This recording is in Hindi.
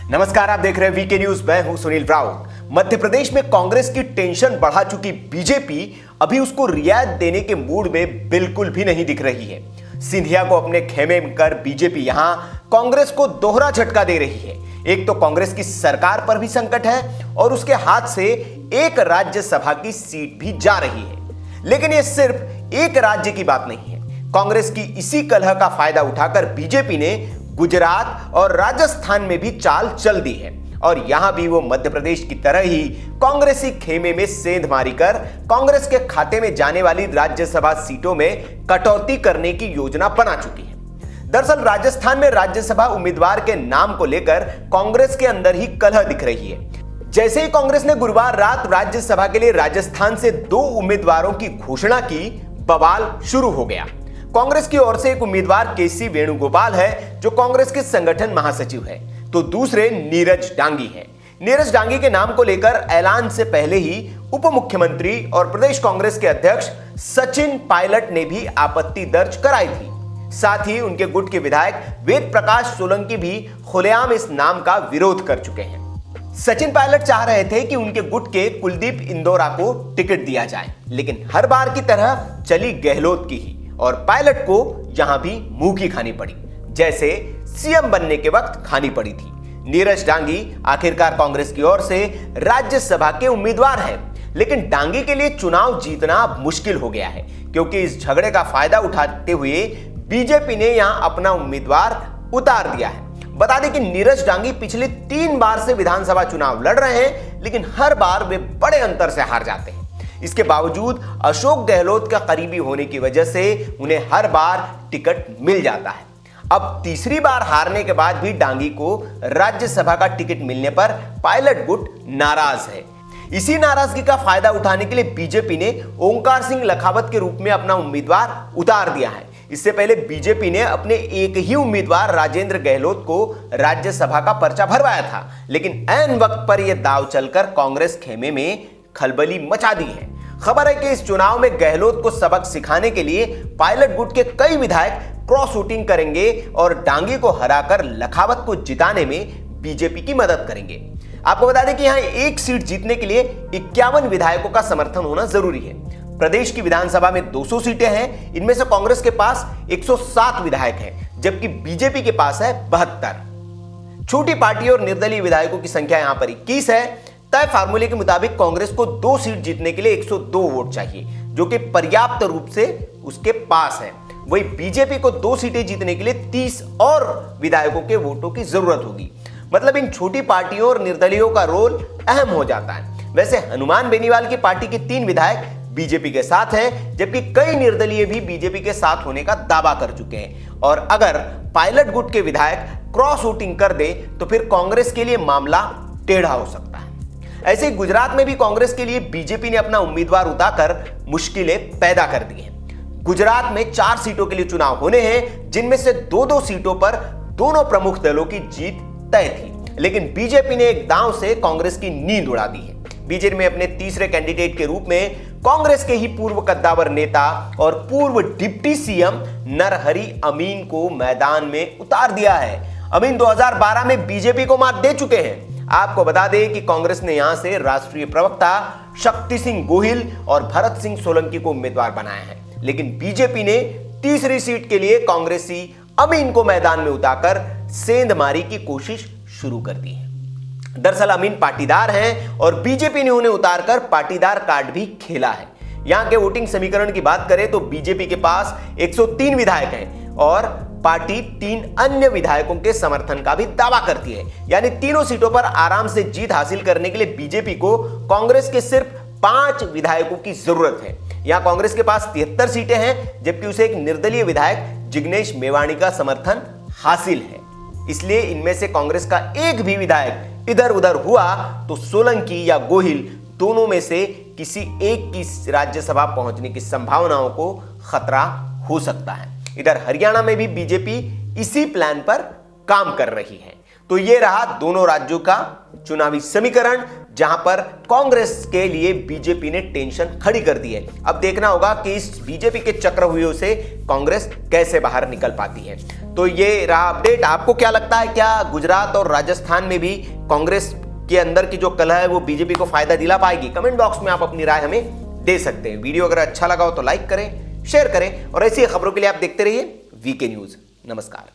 नमस्कार, आप देख रहे हैं वीके न्यूज। मैं हूं सुनील राउत। मध्य प्रदेश में कांग्रेस की टेंशन बढ़ा चुकी बीजेपी अभी उसको रियायत देने के मूड में बिल्कुल भी नहीं दिख रही है। सिंधिया को अपने खेमे में कर बीजेपी यहां कांग्रेस को दोहरा झटका दे रही है। एक तो कांग्रेस की सरकार पर भी संकट है और उसके हाथ से एक राज्यसभा की सीट भी जा रही है। लेकिन यह सिर्फ एक राज्य की बात नहीं है। कांग्रेस की इसी कलह का फायदा उठाकर बीजेपी ने गुजरात और राजस्थान में भी चाल चल दी है और यहां भी वो मध्य प्रदेश की तरह ही कांग्रेसी खेमे में सेंध मारी कर कांग्रेस के खाते में जाने वाली राज्यसभा सीटों में कटौती करने की योजना बना चुकी है। दरअसल राजस्थान में राज्यसभा उम्मीदवार के नाम को लेकर कांग्रेस के अंदर ही कलह दिख रही है। जैसे ही कांग्रेस ने गुरुवार रात राज्यसभा के लिए राजस्थान से 2 उम्मीदवारों की घोषणा की, बवाल शुरू हो गया। कांग्रेस की ओर से एक उम्मीदवार केसी वेणुगोपाल है जो कांग्रेस के संगठन महासचिव है, तो दूसरे नीरज डांगी हैं। नीरज डांगी के नाम को लेकर ऐलान से पहले ही उप मुख्यमंत्री और प्रदेश कांग्रेस के अध्यक्ष सचिन पायलट ने भी आपत्ति दर्ज कराई थी। साथ ही उनके गुट के विधायक वेद प्रकाश सोलंकी भी खुलेआम इस नाम का विरोध कर चुके हैं। सचिन पायलट चाह रहे थे कि उनके गुट के कुलदीप इंदौरा को टिकट दिया जाए, लेकिन हर बार की तरह चली गहलोत की ही और पायलट को यहां भी मुंह की खानी पड़ी, जैसे सीएम बनने के वक्त खानी पड़ी थी। नीरज डांगी आखिरकार कांग्रेस की ओर से राज्यसभा के उम्मीदवार हैं, लेकिन डांगी के लिए चुनाव जीतना अब मुश्किल हो गया है, क्योंकि इस झगड़े का फायदा उठाते हुए बीजेपी ने यहां अपना उम्मीदवार उतार दिया है। बता दें कि नीरज डांगी पिछले 3 बार से विधानसभा चुनाव लड़ रहे हैं, लेकिन हर बार वे बड़े अंतर से हार जाते हैं। इसके बावजूद अशोक गहलोत का करीबी होने की वजह से उन्हें हर बार टिकट मिल जाता है। अब तीसरी बार हारने के बाद भी डांगी को राज्यसभा का टिकट मिलने पर पायलट गुट नाराज है। इसी नाराजगी का फायदा उठाने के लिए बीजेपी ने ओंकार सिंह लखावत के रूप में अपना उम्मीदवार उतार दिया है। इससे पहले बीजेपी ने अपने एक ही उम्मीदवार राजेंद्र गहलोत को राज्यसभा का पर्चा भरवाया था, लेकिन ऐन वक्त पर यह दांव चलकर कांग्रेस खेमे में खलबली मचा दी है। खबर है कि इस चुनाव में गहलोत को सबक सिखाने के लिए पायलट गुट के कई विधायक क्रॉस वोटिंग करेंगे और डांगी को हराकर लखावत को जिताने में बीजेपी की मदद करेंगे। आपको बता दें कि यहां एक सीट जीतने के लिए 51 विधायकों का समर्थन होना जरूरी है। प्रदेश की विधानसभा में 200 सीटें हैं, इनमें से कांग्रेस के पास 107 विधायक हैं, जबकि बीजेपी के पास है 72। छोटी पार्टी और निर्दलीय विधायकों की संख्या यहां पर 21 है। तय फार्मूले के मुताबिक कांग्रेस को 2 सीट जीतने के लिए 102 वोट चाहिए, जो कि पर्याप्त रूप से उसके पास है। वही बीजेपी को 2 सीटें जीतने के लिए 30 और विधायकों के वोटों की जरूरत होगी। मतलब इन छोटी पार्टियों और निर्दलीयों का रोल अहम हो जाता है। वैसे हनुमान बेनीवाल की पार्टी के 3 विधायक बीजेपी के साथ हैं, जबकि कई निर्दलीय भी बीजेपी के साथ होने का दावा कर चुके हैं। और अगर पायलट गुट के विधायक क्रॉस वोटिंग कर दे तो फिर कांग्रेस के लिए मामला टेढ़ा हो सकता है। ऐसे ही गुजरात में भी कांग्रेस के लिए बीजेपी ने अपना उम्मीदवार उतारकर मुश्किलें पैदा कर दी हैं। गुजरात में 4 सीटों के लिए चुनाव होने हैं, जिनमें से 2-2 सीटों पर दोनों प्रमुख दलों की जीत तय थी, लेकिन बीजेपी ने एक दांव से कांग्रेस की नींद उड़ा दी है। बीजेपी में अपने तीसरे कैंडिडेट के रूप में कांग्रेस के ही पूर्व कद्दावर नेता और पूर्व डिप्टी सीएम नरहरि अमीन को मैदान में उतार दिया है। अमीन 2012 में बीजेपी को मात दे चुके हैं। आपको बता दें कि कांग्रेस ने यहां से राष्ट्रीय प्रवक्ता शक्ति सिंह गोहिल और भरत सिंह सोलंकी को उम्मीदवार बनाया है, लेकिन बीजेपी ने तीसरी सीट के लिए कांग्रेसी अमीन को मैदान में उतारकर सेंधमारी की कोशिश शुरू कर दी है। दरअसल अमीन पाटीदार हैं और बीजेपी ने उन्हें उतारकर पाटीदार कार्ड भी खेला है। यहां के वोटिंग समीकरण की बात करें तो बीजेपी के पास 103 विधायक हैं और पार्टी 3 अन्य विधायकों के समर्थन का भी दावा करती है। यानी तीनों सीटों पर आराम से जीत हासिल करने के लिए बीजेपी को कांग्रेस के सिर्फ 5 विधायकों की जरूरत है। यहां कांग्रेस के पास 73 सीटें हैं, जबकि उसे एक निर्दलीय विधायक जिग्नेश मेवाणी का समर्थन हासिल है। इसलिए इनमें से कांग्रेस का एक भी विधायक इधर उधर हुआ तो सोलंकी या गोहिल दोनों में से किसी एक की राज्यसभा पहुंचने की संभावनाओं को खतरा हो सकता है। इधर हरियाणा में भी बीजेपी इसी प्लान पर काम कर रही है। तो यह रहा दोनों राज्यों का चुनावी समीकरण, जहां पर कांग्रेस के लिए बीजेपी ने टेंशन खड़ी कर दी है। अब देखना होगा कि इस बीजेपी के चक्रव्यूह से कांग्रेस कैसे बाहर निकल पाती है। तो ये रहा अपडेट। आपको क्या लगता है, क्या गुजरात और राजस्थान में भी कांग्रेस के अंदर की जो कलह है वो बीजेपी को फायदा दिला पाएगी? कमेंट बॉक्स में आप अपनी राय हमें दे सकते हैं। वीडियो अगर अच्छा लगा हो तो लाइक करें, शेयर करें और ऐसी खबरों के लिए आप देखते रहिए वीके न्यूज। नमस्कार।